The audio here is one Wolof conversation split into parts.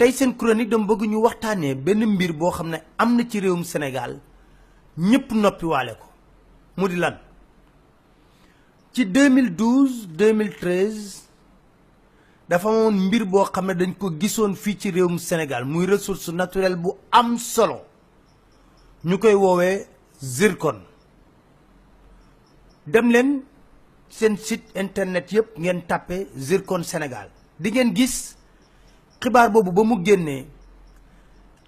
tey seen chronique dama bëgg ñu waxtaanee benn mbir boo xam ne am na ci réewum Sénégal ñëpp noppi waale ko mu di lan ci 2012 2013 dafa amoon mbir boo xam ne dañ ko gisoon fii ci réewum Sénégal muy ressource naturelle bu am solo ñu koy woowee zircon. dem leen seen site internet yëpp ngeen tàppe zircon Sénégal di ngeen gis xibaar boobu ba mu génnee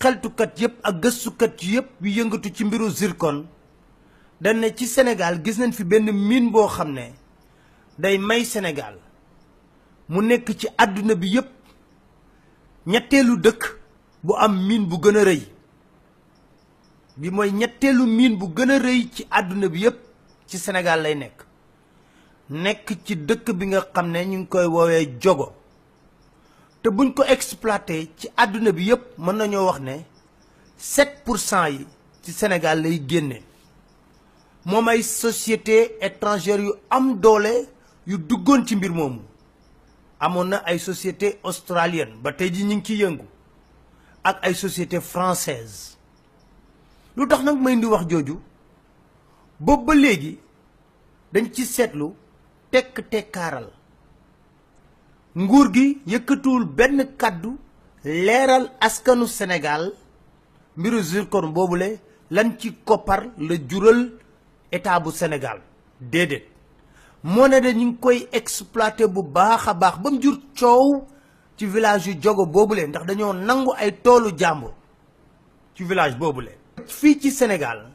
xeltukat yëpp ak gëstukat yëpp yu yëngatu ci mbiru zircon dañ ne ci Sénégal gis nañ fi benn mine boo xam ne day may Sénégal mu nekk ci àdduna bi yëpp ñetteelu dëkk bu am mine bu gën a rëy bi mooy ñetteelu mine bu gën a rëy ci àdduna bi yëpp ci Sénégal lay nekk ci dëkk bi nga xam ne ñu ngi koy woowee Diogo te buñ ko exploité ci àdduna bi yëpp mën nañoo wax ne 7% yi ci Sénégal lay génne moom ay société étrangère yu am doole yu duggoon ci mbir moomu amoon na ay société australienne ba tey ji ñu ngi ciy yëngu ak ay société française lu tax nag may indi wax jooju boobu ba léegi dañ ci seetlu tekkaaral nguur gi yëkkatuwul benn kàddu leeral askanu Sénégal mbiru zircon boobule lan ci koppar la jural état bu Sénégal déedéet moo ne de ñu ngi koy exploité bu baax a baax ba mu jur coow ci village yu Diogo boobule ndax dañoo nangu ay toolu jàmbur ci village boobule. fii ci Sénégal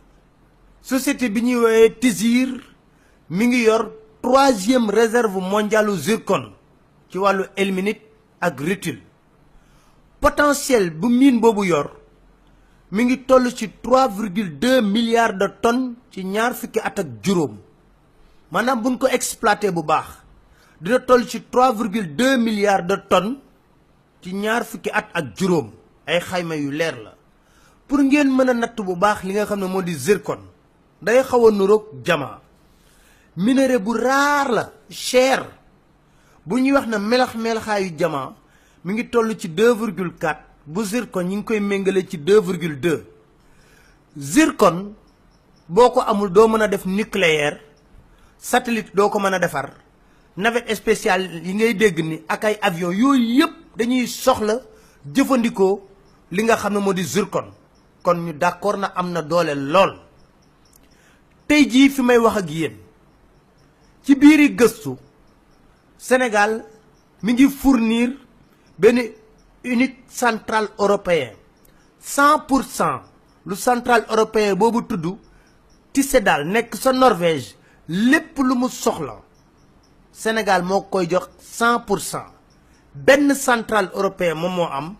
société bi ñuy woowee Tizir mi ngi yor 3e réserve mondialu zircon ci wàllu ilménite ak rutile potentiel bu mine boobu yor mi ngi toll ci 3,2 milliards de tonnes ci ñaar fukki at ak juróom maanaam buñ ko exploité bu baax dina toll ci 3,2 milliards de tonnes ci ñaar fukki at ak juróom ay xayma yu leer la pour ngeen mën a natt bu baax li nga xam ne moo di zircon day xaw a nuroog diamant minerai bu raar la cher bu ñuy wax na melaxaayu diamant mi ngi toll ci 2,4 bu zircon ñi ngi koy méngale ci 2,2 zircon boo ko amul doo mën a def nucléaire satellite doo ko mën a defar navette spatiale yi ngay dégg ni ak ay avion yooyu yëpp dañuy soxla jëfandikoo li nga xam ne moo di zircon kon ñu d'accord na am na doole lool tey jii fi may wax ak yéen ci biiri gëstu Sénégal mi ngi fournir benn unique central européen 100% lu central européen boobu tudd Tyssedal nekk sa Norvège lépp lu mu soxla Sénégal moo koy jox 100% benn central européen moom moo am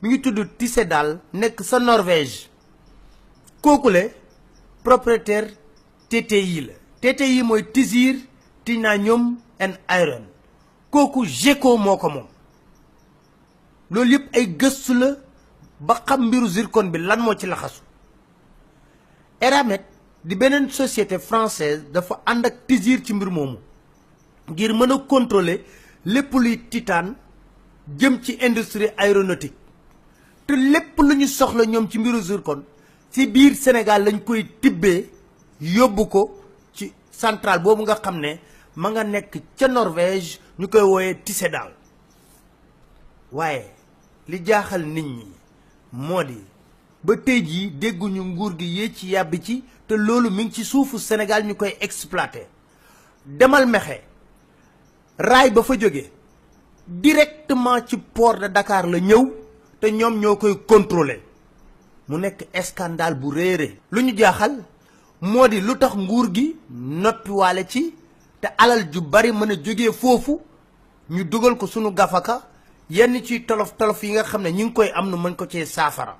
mi ngi tudd Tyssedal nekk sa Norvège kookule propriétaire TTI la TTI mooy Tizir Titanium and Iron kooku GECO moo ko moom loolu yëpp ay gëstu la ba xam mbiru zircon bi lan moo ci laxasu Eramet di beneen société française dafa ànd ak Tizir ci mbir moomu ngir mën a contrôler lépp luy titane jëm ci industrie aéronautique te lépp lu ñu soxla ñoom ci mbiru zircon ci biir Sénégal lañ koy tibbee yóbbu ko ci centrale boobu nga xam ne ma nga nekk ca Norvège ñu koy wooyee Tyssedal waaye li jaaxal nit ñi moo di ba tey jii dégguñu nguur gi yee ci yàbbi ci te loolu mi ngi ci suufu Sénégal ñu koy exploité demal mexe raay ba fa jóge directement ci port de Dakar la ñëw te ñoom ñoo koy contrôler mu nekk scandale bu réere lu ñu jaaxal moo di lu tax nguur gi noppiwaale ci te alal ju bari mën a jógee foofu ñu dugal ko sunu gafaka yenn ci tolof yi nga xam ne ñi ngi koy am na mën ko cee saafara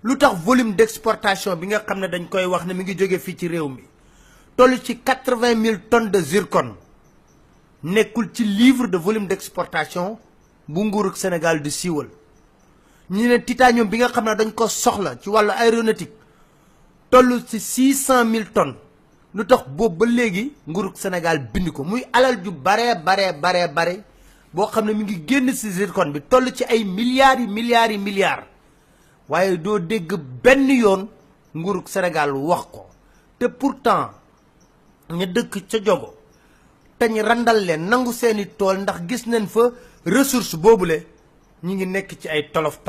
lu tax volume d'exportation bi nga xam ne dañ koy wax ne mi ngi jóge fii ci réew mi toll ci 80 000 tonnes de zircon nekkul ci livre de volume d'exportation bu nguurug Sénégal di siiwal ñu ne titanium bi nga xam ne dañ ko soxla ci wàllu aéronautique toll ci 600 000 tonnes lu tax boobu ba léegi nguurug Sénégal bind ko muy alal ju bare boo xam ne mi ngi génn si zircon bi toll ci ay milliards yi milliards waaye doo dégg benn yoon nguurug Sénégal wax ko te pourtant ñu dëkk ca jogo te ñu randal leen nangu seeni tool ndax gis nañ fa ressource boobule ñu ngi nekk ci ay tolof